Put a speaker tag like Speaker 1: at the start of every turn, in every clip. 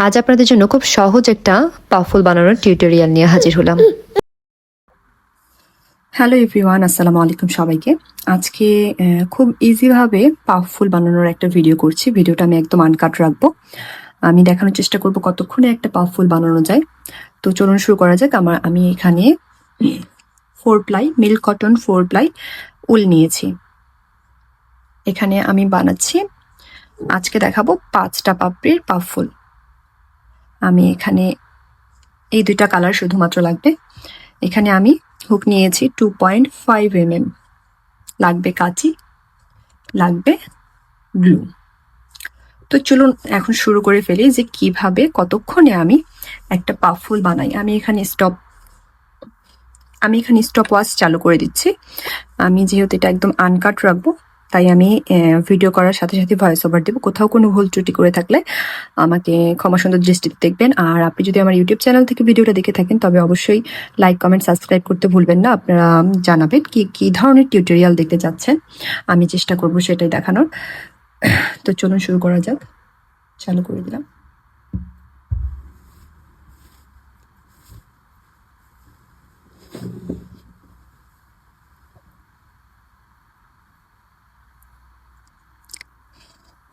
Speaker 1: আজ আপনাদের জন্য খুব সহজ একটা পাফুল বানানোর টিউটোরিয়াল নিয়ে হাজির হলাম।
Speaker 2: হ্যালো এভরিওয়ান, আসসালামু আলাইকুম সবাইকে। আজকে খুব ইজিভাবে পাফুল বানানোর একটা ভিডিও করছি। ভিডিওটা আমি একদম আনকাট রাখবো। আমি দেখানোর চেষ্টা করব কতক্ষণে একটা পাফুল বানানো যায়। তো চলুন শুরু করা যাক। আমি এখানে 4 প্লাই মিল্ক কটন 4 প্লাই উল নিয়েছি। এখানে আমি বানাচ্ছি, আজকে দেখাবো 5টা পাপড়ির পাফুল। আমি এখানে এই 2টা কালার শুধুমাত্র লাগবে। এখানে আমি হুক নিয়েছি 2.5 mm, লাগবে কাঁচি, লাগবে গ্লু। তো চলুন এখন শুরু করে ফেলি যে কিভাবে কতক্ষণে আমি একটা পাফুল বানাই। আমি এখানে স্টপ ওয়াচ চালু করে দিচ্ছি। আমি যেহেতু এটা একদম আনকাট রাখবো, তাই আমি ভিডিও করার সাথে সাথে ভয়েস ওভার দেবো। কোথাও কোনো ভুল ত্রুটি করে থাকলে আমাকে ক্ষমা সুন্দর দৃষ্টিতে দেখবেন। আর আপনি যদি আমার ইউটিউব চ্যানেল থেকে ভিডিওটা দেখে থাকেন, তবে অবশ্যই লাইক, কমেন্ট, সাবস্ক্রাইব করতে ভুলবেন না। আপনারা জানাবেন কি ধরনের টিউটোরিয়াল দেখতে চাচ্ছেন, আমি চেষ্টা করব সেটাই দেখানোর। তো চলুন শুরু করা যাক। চালু করে দিলাম।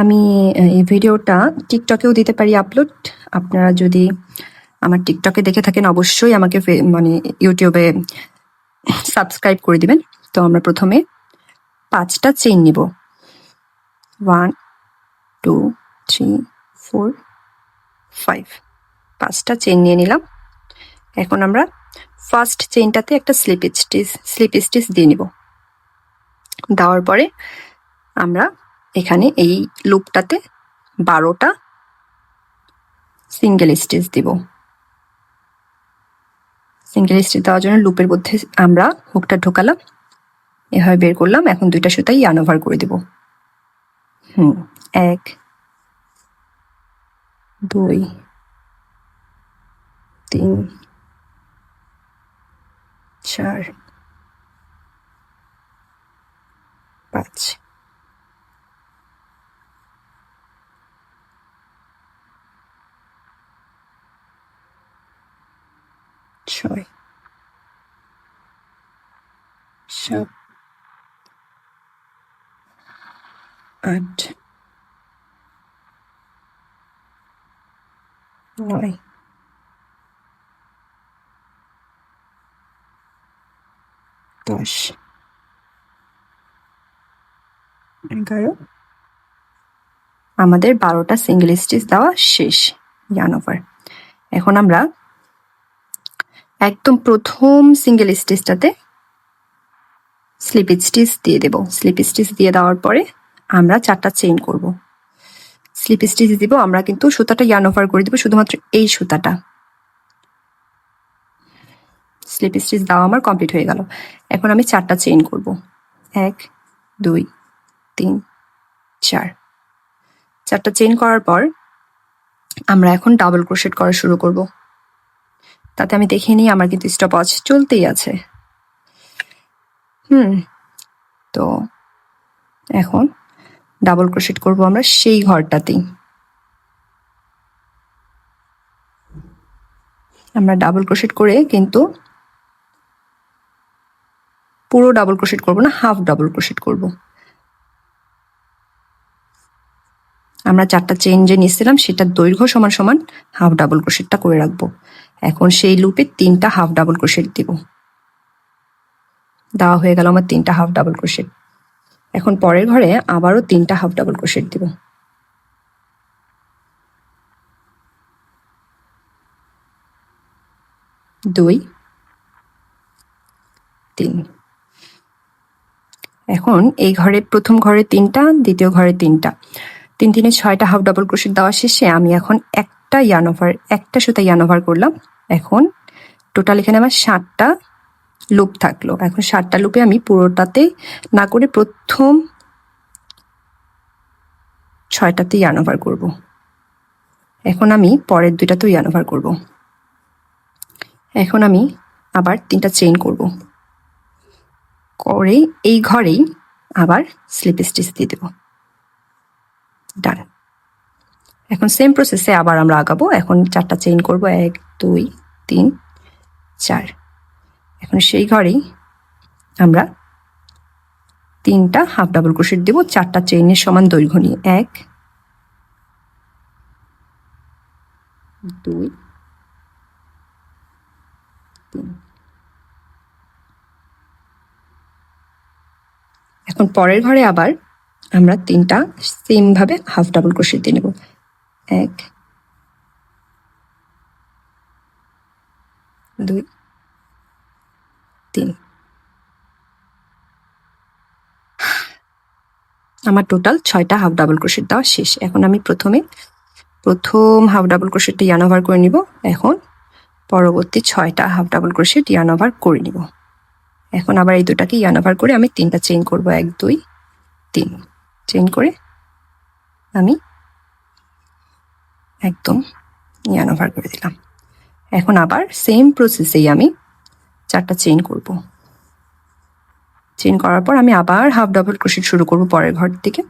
Speaker 2: আমি এই ভিডিওটা টিকটকেও দিতে পারি আপলোড। আপনারা যদি আমার টিকটকে দেখে থাকেন, অবশ্যই আমাকে মানে ইউটিউবে সাবস্ক্রাইব করে দিবেন। তো আমরা প্রথমে 5টা চেইন নিব। 1 2 3 4 5, 5টা চেইন নিয়ে নিলাম। এখন আমরা ফার্স্ট চেইনটাতে একটা স্লিপ স্টিচ দিয়ে নিব। দেওয়ার পরে আমরা এখানে এই লুপটাতে 12টা সিঙ্গেল স্টিচ দিব। সিঙ্গেল স্টিচ দেওয়ার জন্য লুপের মধ্যে আমরা হুকটা ঢোকালাম, এভাবে বের করলাম। এখন 2টা সুতাই ইয়ার্ন ওভার করে দেব। 1 2 3 4 5 6 7 8 9 10 11। আমাদের 12টা সিঙ্গেল স্টিচ দেওয়া শেষ, ইয়ার্ন ওভার। এখন আমরা একদম প্রথম সিঙ্গেল স্টিচটাতে স্লিপ স্টিচ দিয়ে দেব। স্লিপ স্টিচ দিয়ে দেওয়ার পরে আমরা 4টা চেইন করব। স্লিপ স্টিচ দিব, আমরা কিন্তু সুতাটা ইয়ার্ন ওভার করে দিব, শুধুমাত্র এই সুতাটা। স্লিপ স্টিচ দেওয়া আমার কমপ্লিট হয়ে গেল। এখন আমি 4টা চেইন করব। 1 2 3 4। 4টা চেইন করার পর আমরা এখন ডাবল ক্রোশেট করা শুরু করব। তাতে আমি দেখে নিই, আমার কিন্তু স্টপ ওয়াচ চলতেই আছে। তো এখন ডাবল ক্রোশেট করব আমরা সেই ঘরটাতেই। আমরা ডাবল ক্রোশেট করে কিন্তু পুরো ডাবল ক্রোশেট করব না, হাফ ডাবল ক্রোশেট করব। আমরা 4টা চেইন যে নিয়েছিলাম সেটার দৈর্ঘ্য সমান সমান হাফ ডাবল ক্রোশেটটা করে রাখবো। এখন সেই লুপে 3টা হাফ ডাবল ক্রোশেট দিব। দেওয়া হয়ে গেল আমার 3টা হাফ ডাবল ক্রোশেট। এখন পরের ঘরে আবারও 3টা হাফ ডাবল ক্রোশেট দিব। 2 3। এখন এই ঘরে প্রথম ঘরে 3টা, দ্বিতীয় ঘরে 3টা, 3 3 6টা হাফ ডাবল ক্রোশেট দেওয়া শেষে আমি এখন একটা সুতা ইয়ার্ন ওভার করলাম। এখন টোটাল এখানে আমার 7টা লুপ থাকলো। এখন 7টা লুপে আমি পুরোটাতে না করে প্রথম 6টাতে ইয়ার্ন ওভার করব। এখন আমি পরের 2টাতেও ইয়ার্ন ওভার করব। এখন আমি আবার 3টা চেইন করব, করে এই ঘরেই আবার স্লিপ স্টিচ দিয়ে দেব। ডান। এখন সেম প্রসেসে আবার আমরা আগাবো। এখন 4টা চেইন করব, 1 2 3 4। এখন সেই ঘরেই আমরা 3টা হাফ ডাবল ক্রোশেট দেব 4টা চেইনের সমান দৈর্ঘ্য নিয়ে। 1 2 3। এখন পরের ঘরে আবার আমরা 3টা সেম ভাবে হাফ ডাবল ক্রোশেট দিয়ে নেব। 1 2 3। আমার টোটাল 6টা হাফ ডাবল ক্রোশেট দেওয়া শেষ। এখন আমি প্রথম হাফ ডাবল ক্রোশেটটা ইয়ার্ন ওভার করে নিব। এখন পরবর্তী 6টা half double crochet yarn over করে নিব। এখন আবার এই দুটাকে ইয়ার্ন ওভার করে আমি 3টা চেইন করব, 1 2 3 চেইন করে আমি একদম ইয়ার্ন ওভার করে দিলাম। এখন আবার সেম প্রসেসেই আমি 4টা চেইন করব। চেইন করার পর আমি আবার হাফ ডাবল ক্রোশেট শুরু করব পরের ঘর থেকে।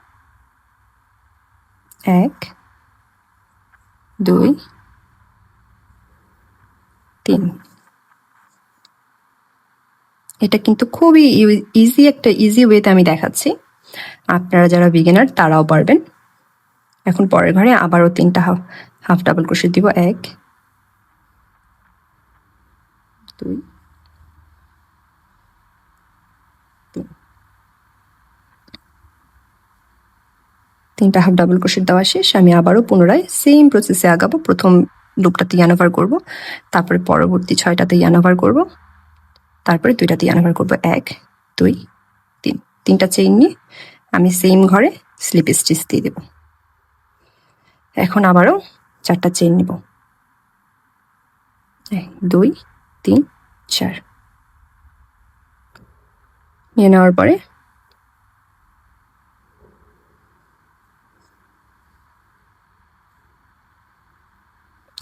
Speaker 2: 1 2 3। এটা কিন্তু খুবই ইজি ওয়েতে আমি দেখাচ্ছি, আপনারা যারা বিগিনার তারাও পারবেন। এখন পরের ঘরে আবারও 3টা হাফ ডাবল ক্রোশেট দিব। 1 2 3। 3টা হাফ ডাবল ক্রোশেট দেওয়া শেষ। আমি আবারও পুনরায় সেম প্রসেসে আগাবো। প্রথম লুপটাতে ইয়ার্ন ওভার করব, তারপরে পরবর্তী 6টাতে ইয়ার্ন ওভার করব, তারপরে 2টাতে ইয়ার্ন ওভার করব। 1 2 3। 3টা চেইন নিয়ে আমি সেম ঘরে স্লিপ স্টিচ দিয়ে দেব। এখন আবারও 4টা চেইন নিব। 1 2 3 4 নিয়ে নেওয়ার পরে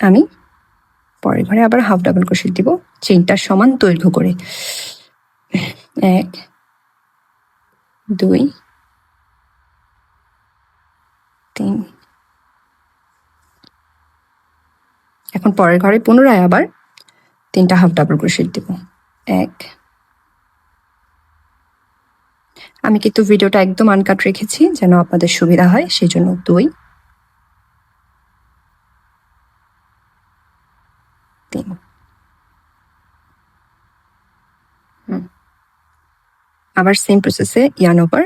Speaker 2: আমি পরের ঘরে আবার হাফ ডাবল ক্রোশেট দিব চেইনটার সমান দৈর্ঘ্য করে। 1 2 3। এখন পরের ঘরে পুনরায় আবার 3টা হাফ ডাবল ক্রোশেট দিব। 1। আমি কিন্তু ভিডিওটা একদম আনকাট রেখেছি যেন আপনাদের সুবিধা হয়, সেই জন্য 2 3। আবার সেম প্রসেসে ইয়ার্ন ওভার।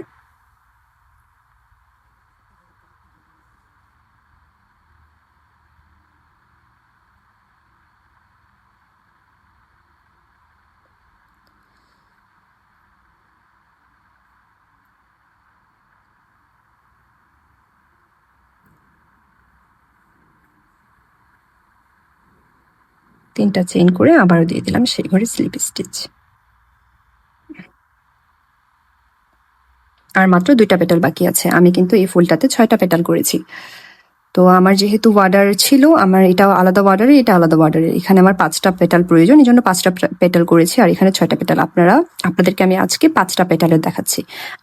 Speaker 2: তিনটা চেইন করে আবারও দিয়ে দিলাম সেই ঘরে স্লিপ স্টিচ। আর মাত্র 2টা পেটাল বাকি আছে। আমি কিন্তু এই ফুলটাতে 6টা পেটাল করেছি। তো আমার যেহেতু ওয়ার্ডার ছিল, আমার এটাও আলাদা ওয়ার্ডারে, এটা আলাদা ওয়ার্ডারে, এখানে আমার 5টা পেটাল প্রয়োজন, এই জন্য 5টা পেটাল করেছি। আর এখানে 6টা পেটাল। আপনাদেরকে আমি আজকে 5টা পেটালের দেখাচ্ছি।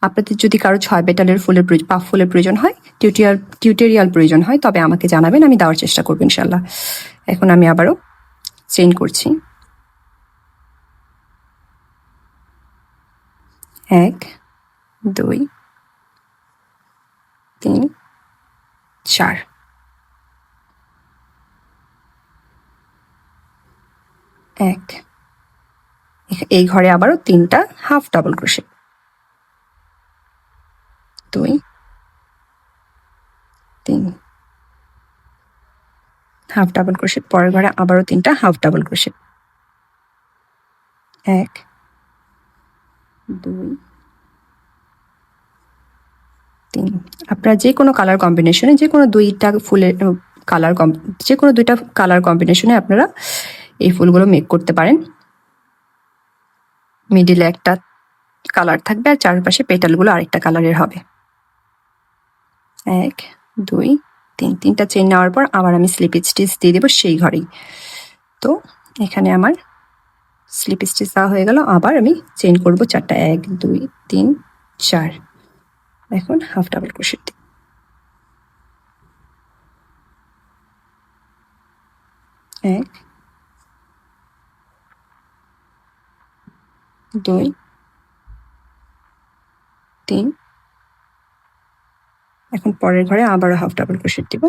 Speaker 2: আপনাদের যদি কারো 6 পেটালের ফুলের পাফ ফুলের প্রয়োজন হয়, টিউটোরিয়াল প্রয়োজন হয়, তবে আমাকে জানাবেন, আমি দেওয়ার চেষ্টা করবো ইনশাল্লাহ। এখন আমি আবারও চেইন করছি। 1 2 3 4। এই ঘরে আবারও 3টা half double crochet. 2 3 half double crochet. পরের ঘরে আবারও 3টা হাফ ডাবল ক্রোশেট। 1 2 3। আপনারা যে কোনো কালার কম্বিনেশনে, যে কোনো 2টা ফুলের কালার, যে কোনো 2টা কালার কম্বিনেশনে আপনারা এই ফুলগুলো মেক করতে পারেন। মিডিলে একটা কালার থাকবে আর চারপাশে পেটালগুলো আরেকটা কালারের হবে। 1 2 3। 3টা চেইন নেওয়ার পর আবার আমি স্লিপ স্টিচ দিয়ে দেবো সেই ঘরেই। তো এখানে আমার স্লিপ স্টিচ দেওয়া হয়ে গেল। আবার আমি চেইন করব 4টা। 1 2 3 4। এখন হাফ ডাবল ক্রোশেট দিই। 1 2 3। এখন পরের ঘরে আবারও হাফ ডাবল ক্রোশেট দিব।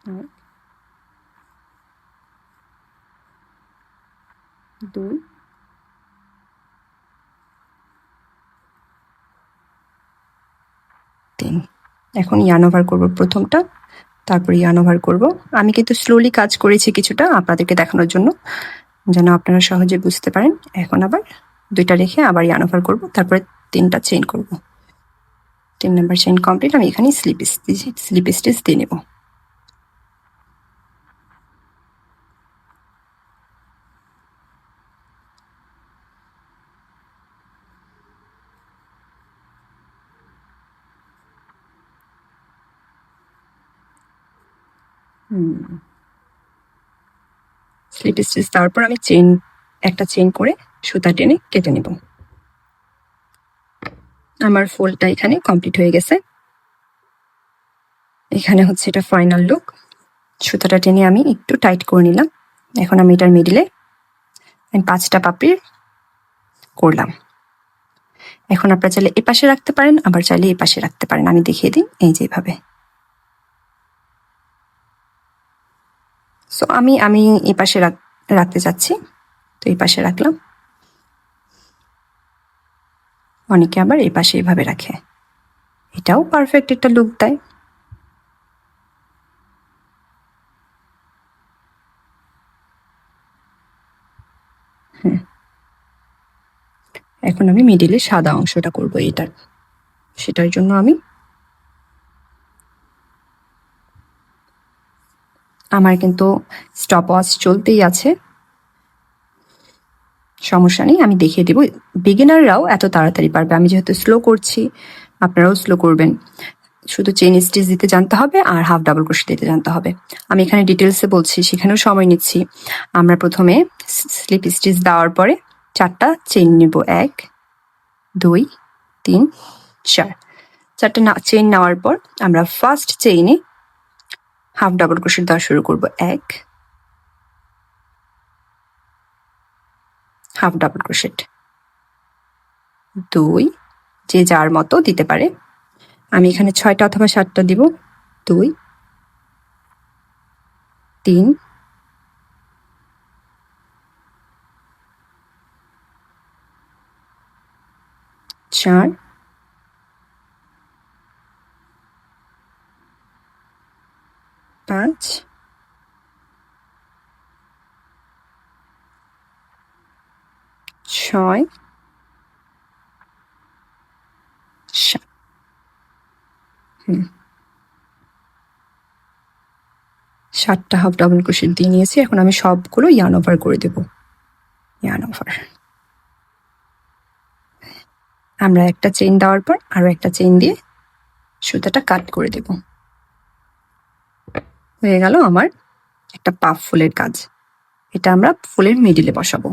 Speaker 2: 1 2 3। এখন ইয়ার্ন ওভার করব প্রথমটা, তারপর ইয়ার্ন ওভার করব। আমি কিন্তু স্লোলি কাজ করেছি কিছুটা আপনাদেরকে দেখানোর জন্য, যেন আপনারা সহজে বুঝতে পারেন। এখন আবার দুইটা রেখে আবার ইয়ার্ন ওভার করব, তারপরে 3টা চেইন করব। 3 নাম্বার চেইন কমপ্লিট। আমি এখানে স্লিপ স্টিচ দিয়ে নেব। স্লিপ স্টিচ দেওয়ার পর আমি একটা চেইন করে সুতা টেনে কেটে নেব। আমার ফোল্ডটা এখানে কমপ্লিট হয়ে গেছে। এখানে হচ্ছে এটা ফাইনাল লুক। সুতাটা টেনে আমি একটু টাইট করে নিলাম। এখন আমি এটার মিডিলে আমি 5টা পাপড়ি করলাম। এখন আপনারা চাইলে এ পাশে রাখতে পারেন, আবার চাইলে এই পাশে রাখতে পারেন। আমি দেখিয়ে দিই, এই যেভাবে। সো আমি এই পাশে রাখতে চাচ্ছি, তো এই পাশে রাখলাম। অনেকে আবার এই পাশে এভাবে রাখে, এটাও পারফেক্ট একটা লুক দেয়। এখন আমি মিডিলে সাদা অংশটা করব এটার, সেটার জন্য আমার কিন্তু স্টপ ওয়াচ চলতেই আছে, সমস্যা নেই, আমি দেখিয়ে দেব। বিগিনাররাও এত তাড়াতাড়ি পারবে, আমি যেহেতু স্লো করছি আপনারাও স্লো করবেন। শুধু চেইন স্টিচ দিতে জানতে হবে আর হাফ ডাবল ক্রোশেট দিতে জানতে হবে। আমি এখানে ডিটেলসে বলছি, সেখানেও সময় নিচ্ছি। আমরা প্রথমে স্লিপ স্টিচ দেওয়ার পরে 4টা চেইন নেব। 1 2 3 4। 4টা চেইন নেওয়ার পর আমরা ফার্স্ট চেইনে হাফ ডাবল ক্রোশেট দেওয়া শুরু করব। 1 হাফ ডাবল ক্রোশেট, 2, যে যার মতো দিতে পারে। আমি এখানে 6টা অথবা 7টা দিব। 2 3 4 5 6 7। 7টা হাফ ডাবল ক্রোশেট দিয়ে নিয়েছি। এখন আমি সবগুলো ইয়ার্ন ওভার করে দেব। ইয়ার্ন ওভার, আমরা একটা চেইন দেওয়ার পর আরো একটা চেইন দিয়ে সুতাটা কাট করে দেব। হয়ে গেল আমার একটা পাফ ফুলের কাজ। এটা আমরা ফুলের মিডিলে বসাবো।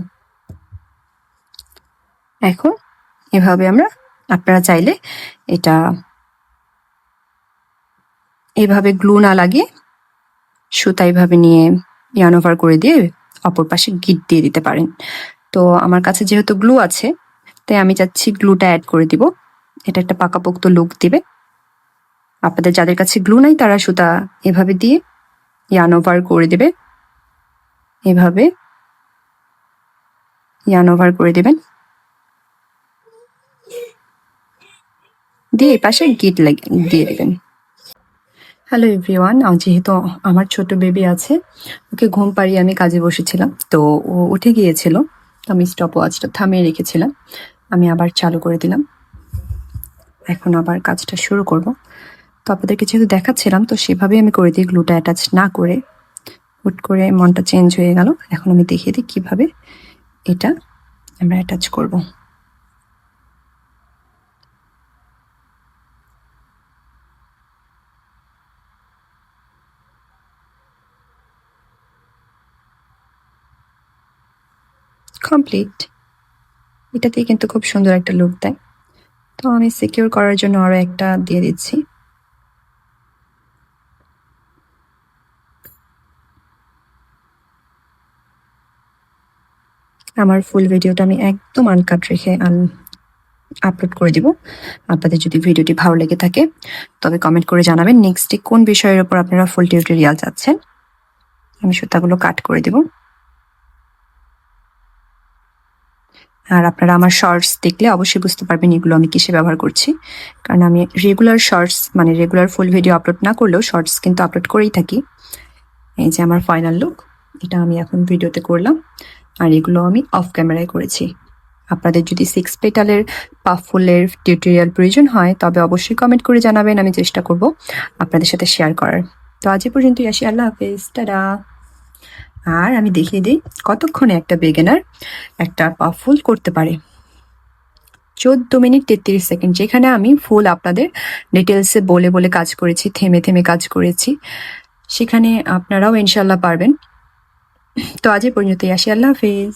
Speaker 2: এখন এভাবে আপনারা চাইলে এটা এভাবে গ্লু না লাগিয়ে সুতা এভাবে নিয়ে ইয়ার্ন ওভার করে দিয়ে অপর পাশে গিট দিয়ে দিতে পারেন। তো আমার কাছে যেহেতু গ্লু আছে, তাই আমি চাচ্ছি গ্লুটা অ্যাড করে দিব। এটা একটা পাকাপোক্ত লুক দিবে। আপনাদের যাদের কাছে গ্লু নাই তারা সুতা এভাবে দিয়ে ইয়ার্ন ওভার করে দেবে, এভাবে ইয়ার্ন ওভার করে দেবেন, দিয়ে এই পাশে গিট দিয়ে দেবেন। হ্যালো এভরিওয়ান, যেহেতু আমার ছোট বেবি আছে, ওকে ঘুম পাড়িয়ে আমি কাজে বসেছিলাম, তো ও উঠে গিয়েছিল। আমি স্টপ ওয়াচটা থামিয়ে রেখেছিলাম, আমি আবার চালু করে দিলাম। এখন আবার কাজটা শুরু করব। তো আপনাদেরকে যেহেতু দেখাচ্ছিলাম, তো সেভাবেই আমি করে দিই, গ্লুটা অ্যাটাচ না করে। হুট করে মনটা চেঞ্জ হয়ে গেল। এখন আমি দেখিয়ে দিই কিভাবে এটা আমরা অ্যাটাচ করব। কমপ্লিট। এটাতেই কিন্তু খুব সুন্দর একটা লুক দেয়। তো আমি সিকিউর করার জন্য আরো একটা দিয়ে দিচ্ছি। আমার ফুল ভিডিওটা আমি একদম আনকাট রেখে আপলোড করে দিব। আপনাদের যদি ভিডিওটি ভালো লেগে থাকে তবে কমেন্ট করে জানাবেন নেক্সটে কোন বিষয়ের উপর আপনারা ফুল টিউটোরিয়াল চাচ্ছেন। আমি সুতাগুলো কাট করে দেব। আর আপনারা আমার শর্টস দেখলে অবশ্যই বুঝতে পারবেন এগুলো আমি কিসে ব্যবহার করছি, কারণ আমি রেগুলার শর্টস মানে রেগুলার ফুল ভিডিও আপলোড না করলেও শর্টস কিন্তু আপলোড করেই থাকি। এই যে আমার ফাইনাল লুক, এটা আমি এখন ভিডিওতে করলাম, আর এগুলো আমি অফ ক্যামেরায় করেছি। আপনাদের যদি 6 পেটালের পাফ ফুলের টিউটোরিয়াল প্রয়োজন হয় তবে অবশ্যই কমেন্ট করে জানাবেন, আমি চেষ্টা করব আপনাদের সাথে শেয়ার করার। তো আজ এ পর্যন্তই আসি, আল্লাহ হাফেজ, টাটা। আর আমি দেখিয়ে দিই কতক্ষণে একটা বেগিনার একটা পাফ ফুল করতে পারে। 14 মিনিট 33 সেকেন্ড, যেখানে আমি ফুল আপনাদের ডিটেলসে বলে বলে কাজ করেছি, থেমে থেমে কাজ করেছি, সেখানে আপনারাও ইনশাল্লাহ পারবেন। তো আজ এ পর্যন্তই আসি, আল্লাহ হাফেজ।